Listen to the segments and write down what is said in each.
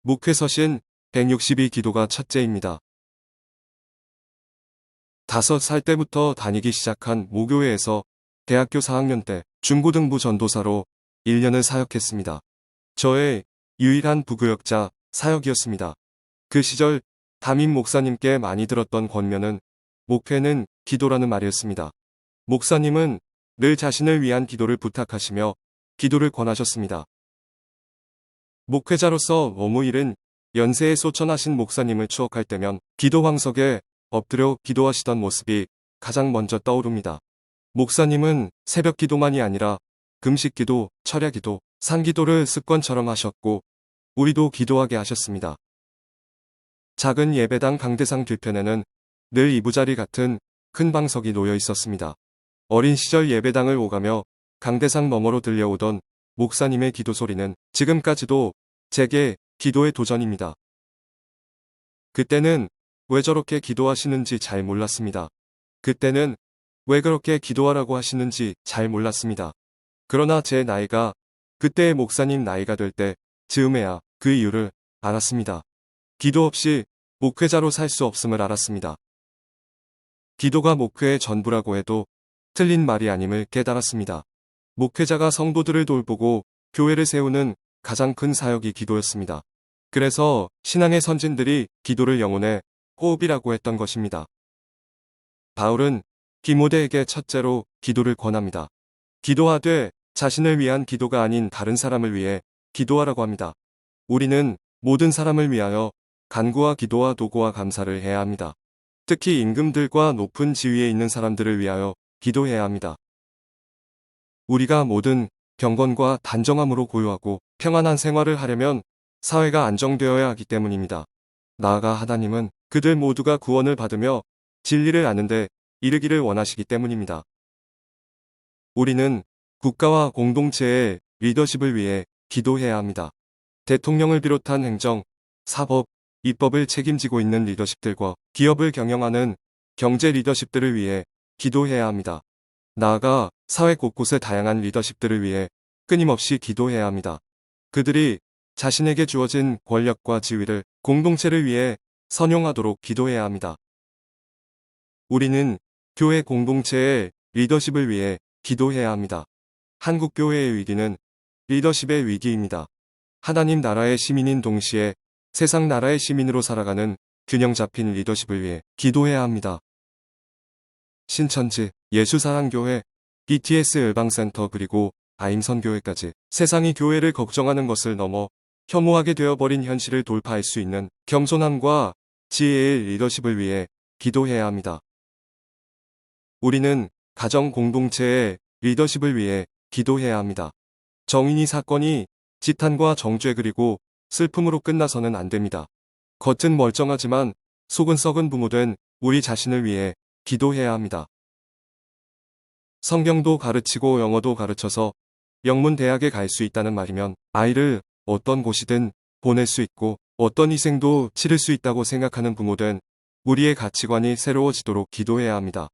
목회서신 162 기도가 첫째입니다. 5살 때부터 다니기 시작한 모교회에서 대학교 4학년 때 중고등부 전도사로 1년을 사역했습니다. 저의 유일한 부교역자 사역이었습니다. 그 시절 담임 목사님께 많이 들었던 권면은 목회는 기도라는 말이었습니다. 목사님은 늘 자신을 위한 기도를 부탁하시며 기도를 권하셨습니다. 목회자로서 너무 이른 연세에 소천하신 목사님을 추억할 때면 기도 황석에 엎드려 기도하시던 모습이 가장 먼저 떠오릅니다. 목사님은 새벽 기도만이 아니라 금식 기도, 철야 기도, 산기도를 습관처럼 하셨고 우리도 기도하게 하셨습니다. 작은 예배당 강대상 뒤편에는 늘 이부자리 같은 큰 방석이 놓여 있었습니다. 어린 시절 예배당을 오가며 강대상 너머로 들려오던 목사님의 기도 소리는 지금까지도 제게 기도의 도전입니다. 그때는 왜 저렇게 기도하시는지 잘 몰랐습니다. 그때는 왜 그렇게 기도하라고 하시는지 잘 몰랐습니다. 그러나 제 나이가 그때의 목사님 나이가 될 때 즈음에야 그 이유를 알았습니다. 기도 없이 목회자로 살 수 없음을 알았습니다. 기도가 목회의 전부라고 해도 틀린 말이 아님을 깨달았습니다. 목회자가 성도들을 돌보고 교회를 세우는 가장 큰 사역이 기도였습니다. 그래서 신앙의 선진들이 기도를 영혼의 호흡이라고 했던 것입니다. 바울은 디모데에게 첫째로 기도를 권합니다. 기도하되 자신을 위한 기도가 아닌 다른 사람을 위해 기도하라고 합니다. 우리는 모든 사람을 위하여 간구와 기도와 도구와 감사를 해야 합니다. 특히 임금들과 높은 지위에 있는 사람들을 위하여 기도해야 합니다. 우리가 모든 경건과 단정함으로 고요하고 평안한 생활을 하려면 사회가 안정되어야 하기 때문입니다. 나아가 하나님은 그들 모두가 구원을 받으며 진리를 아는데 이르기를 원하시기 때문입니다. 우리는 국가와 공동체의 리더십을 위해 기도해야 합니다. 대통령을 비롯한 행정, 사법, 입법을 책임지고 있는 리더십들과 기업을 경영하는 경제 리더십들을 위해 기도해야 합니다. 나아가 사회 곳곳의 다양한 리더십들을 위해 끊임없이 기도해야 합니다. 그들이 자신에게 주어진 권력과 지위를 공동체를 위해 선용하도록 기도해야 합니다. 우리는 교회 공동체의 리더십을 위해 기도해야 합니다. 한국 교회의 위기는 리더십의 위기입니다. 하나님 나라의 시민인 동시에 세상 나라의 시민으로 살아가는 균형 잡힌 리더십을 위해 기도해야 합니다. 신천지, 예수사랑교회, BTS 일방센터 그리고 아임선교회까지 세상이 교회를 걱정하는 것을 넘어 혐오하게 되어버린 현실을 돌파할 수 있는 겸손함과 지혜의 리더십을 위해 기도해야 합니다. 우리는 가정 공동체의 리더십을 위해 기도해야 합니다. 정인이 사건이 지탄과 정죄 그리고 슬픔으로 끝나서는 안 됩니다. 겉은 멀쩡하지만 속은 썩은 부모된 우리 자신을 위해 기도해야 합니다. 성경도 가르치고 영어도 가르쳐서 영문 대학에 갈 수 있다는 말이면 아이를 어떤 곳이든 보낼 수 있고 어떤 희생도 치를 수 있다고 생각하는 부모된 우리의 가치관이 새로워지도록 기도해야 합니다.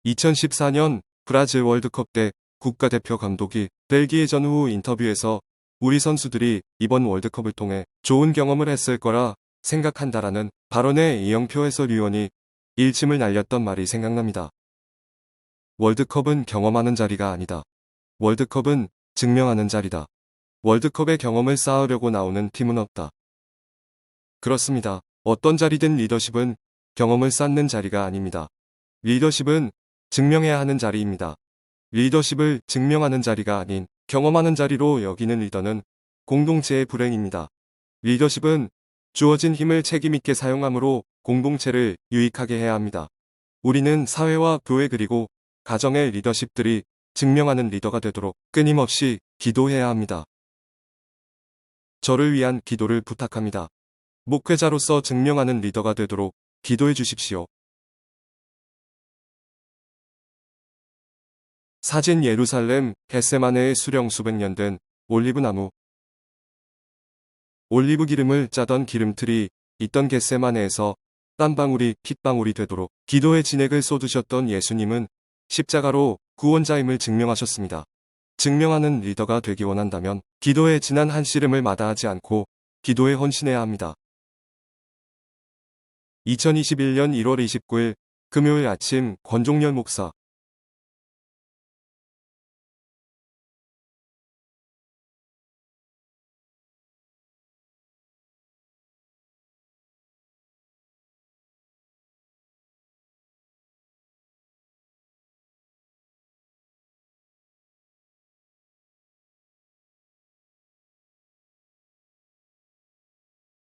2014년 브라질 월드컵 때 국가대표 감독이 벨기에 전후 인터뷰에서 우리 선수들이 이번 월드컵을 통해 좋은 경험을 했을 거라 생각한다라는 발언에 이영표 해설위원이 일침을 날렸던 말이 생각납니다. 월드컵은 경험하는 자리가 아니다. 월드컵은 증명하는 자리다. 월드컵의 경험을 쌓으려고 나오는 팀은 없다. 그렇습니다. 어떤 자리든 리더십은 경험을 쌓는 자리가 아닙니다. 리더십은 증명해야 하는 자리입니다. 리더십을 증명하는 자리가 아닌 경험하는 자리로 여기는 리더는 공동체의 불행입니다. 리더십은 주어진 힘을 책임있게 사용함으로 공동체를 유익하게 해야 합니다. 우리는 사회와 교회 그리고 가정의 리더십들이 증명하는 리더가 되도록 끊임없이 기도해야 합니다. 저를 위한 기도를 부탁합니다. 목회자로서 증명하는 리더가 되도록 기도해 주십시오. 사진 예루살렘 겟세마네의 수령 수백 년 된 올리브나무. 올리브 기름을 짜던 기름틀이 있던 겟세마네에서 땀방울이 핏방울이 되도록 기도의 진액을 쏟으셨던 예수님은 십자가로 구원자임을 증명하셨습니다. 증명하는 리더가 되기 원한다면 기도의 진한 한씨름을 마다하지 않고 기도에 헌신해야 합니다. 2021년 1월 29일 금요일 아침 권종열 목사